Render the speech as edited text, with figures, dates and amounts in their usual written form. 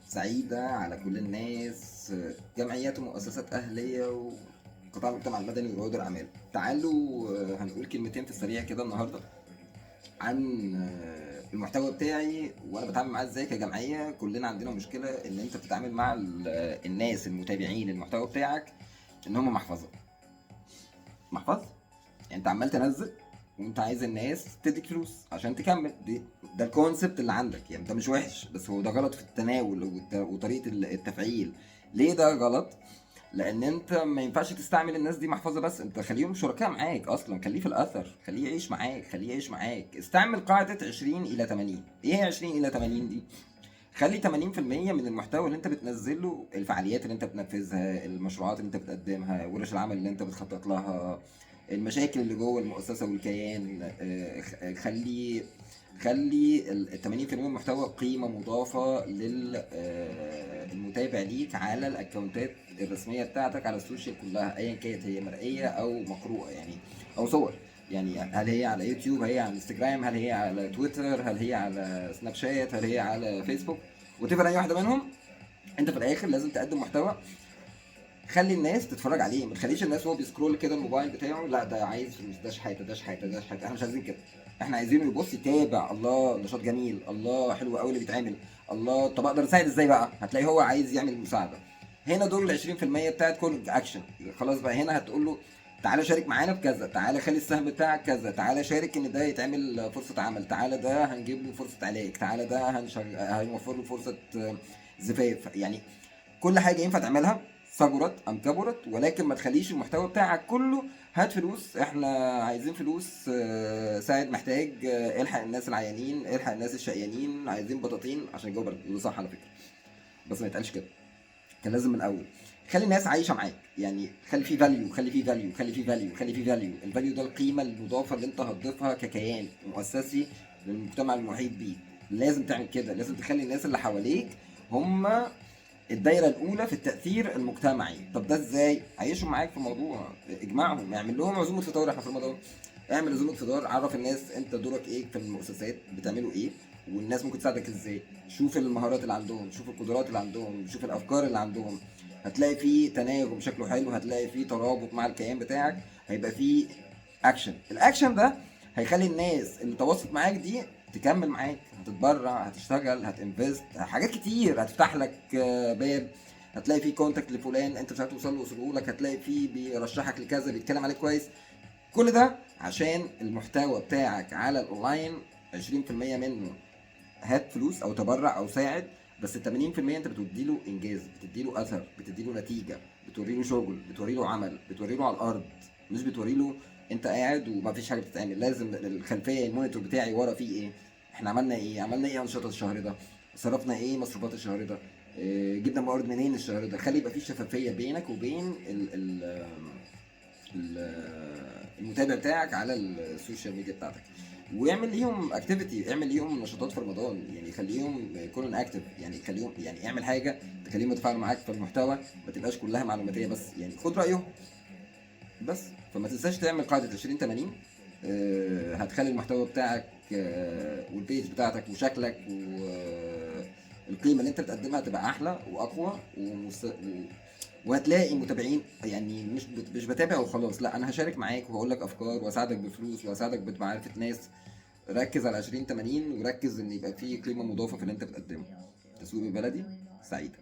سعيدة على كل الناس، جمعيات ومؤسسات أهلية وقطاع المجتمع المدني ورواد الأعمال. تعالوا هنقول كلمتين في السريع كده النهاردة عن المحتوى بتاعي وأنا بتعامل معاه إزاي كجمعية. كلنا عندنا مشكلة إن أنت بتتعامل مع الناس المتابعين المحتوى بتاعك إن هم محفظة. يعني أنت عمال تنزل وانت عايز الناس تديك فلوس عشان تكمل ده الكونسبت اللي عندك. يعني ده مش وحش، بس هو ده غلط في التناول وطريقه التفعيل. ليه ده غلط؟ لان انت ما ينفعش تستعمل الناس دي محفظه بس، انت خليهم شركاء معاك اصلا، خليه في الاثر، خليه يعيش معاك، خليه يعيش معاك. استعمل قاعده 20 الى 80. ايه هي 20 الى 80 دي؟ خلي 80% من المحتوى اللي انت بتنزله الفعاليات اللي انت بتنفذها، المشروعات اللي انت بتقدمها، ورش العمل اللي انت بتخطط لها، المشاكل اللي جوه المؤسسه والكيان. خلي ال 80% من المحتوى قيمه مضافه للمتابع ليك على الاكونتات الرسميه بتاعتك على السوشيال كلها، ايا كانت هي مرئيه او مقروءه يعني، او صور. يعني هل هي على يوتيوب، هل هي على انستجرام، هل هي على تويتر، هل هي على سناب شات، هل هي على فيسبوك، وتفر اي واحده منهم. انت في الاخر لازم تقدم محتوى خلي الناس تتفرج عليه. ما تخليش الناس وهو بيسكرول كده الموبايل بتاعه، لا ده عايز فلوس، ده شحاته، ده شحاته، ده شحاته. احنا مش عايزين كده. احنا عايزينه يبص يتابع، الله نشاط جميل، الله حلو قوي اللي بيتعمل، الله طب اقدر اساعد ازاي بقى. هتلاقي هو عايز يعمل مساعده. هنا دور ال 20% بتاعت كل اكشن. خلاص بقى هنا هتقول له تعالى شارك معانا بكذا، تعالى خلي السهم بتاعك كذا، تعالى شارك ان ده يتعمل فرصه عمل، تعالى ده هنجيب له فرصه علاج، تعالى ده هنوفر له فرصه زفاف. يعني كل حاجه ينفع تعملها صغرت ام كبرت، ولكن ما تخليش المحتوى بتاعك كله هات فلوس، احنا عايزين فلوس، ساعد محتاج، الحق الناس العيانين، الحق الناس الشقيانين، عايزين بطاطين. عشان الجو برد وده صح على فكره، بس ما يتقالش كده. كان لازم من الاول خلي الناس عايشه معاك. يعني خلي فيه فاليو، خلي فيه فاليو، خلي فيه فاليو، خلي فيه فاليو. الفاليو ده القيمه المضافه اللي انت هتضيفها ككيان مؤسسي للمجتمع المحيط بيك. لازم تعمل كده، لازم تخلي الناس اللي حواليك هم الدايره الاولى في التاثير المجتمعي. طب ده ازاي؟ عيشوا معاك في الموضوع، اجمعهم، اعمل لهم عزومه فطار. احنا في رمضان، اعمل عزومه فطار، عرف الناس انت دورك ايه في المؤسسات، بتعملوا ايه، والناس ممكن تساعدك ازاي. شوف المهارات اللي عندهم، شوف القدرات اللي عندهم، شوف الافكار اللي عندهم. هتلاقي فيه تناغم شكله حلو، هتلاقي فيه ترابط مع الكيان بتاعك، هيبقى فيه اكشن. الاكشن ده هيخلي الناس اللي تواصلت معاك دي تكمل معاك، هتتبرع، هتشتغل، هتنفست، حاجات كتير هتفتح لك باب. هتلاقي فيه كونتاكت لفلان انت مش عارف توصل له، وصله لك. هتلاقي فيه بيرشحك لكذا، بيتكلم عليك كويس. كل ده عشان المحتوى بتاعك على الاونلاين 20% منه هات فلوس او تبرع او ساعد، بس ال 80% انت بتديله انجاز، بتديله اثر، بتديله نتيجه، بتوريله شغل، بتوريله عمل، بتوريله على الارض. مش بتوريله انت قاعد وما فيش حاجه بتتعمل. لازم الخلفيه، المونيتور بتاعي ورا فيه ايه، احنا عملنا ايه، عملنا ايه انشطه الشهر ده، صرفنا ايه مصروفات الشهر ده، جبنا موارد منين الشهر ده. خلي يبقى في شفافيه بينك وبين المتابع بتاعك على السوشيال ميديا بتاعتك. واعمل ليهم اكتيفيتي، اعمل ليهم نشاطات في رمضان، يعني خليهم يكونوا اكتف، يعني خليهم، يعني اعمل حاجه تخليهم يتفاعلوا معاك في المحتوى، ما تبقاش كلها معلوماتيه بس. يعني خد رايهم بس. فما تنساش تعمل قاعده 20 80. هتخلي المحتوى بتاعك والبيج بتاعتك وشكلك والقيمه اللي انت بتقدمها تبقى احلى واقوى وهتلاقي متابعين. يعني مش بتابع وخلاص، لا انا هشارك معاك وهقول لك افكار واساعدك بفلوس واساعدك بمعرفه ناس. ركز على 20 80 وركز ان يبقى فيه قيمه مضافه في اللي انت بتقدمه. تسويق بلدي سعيده.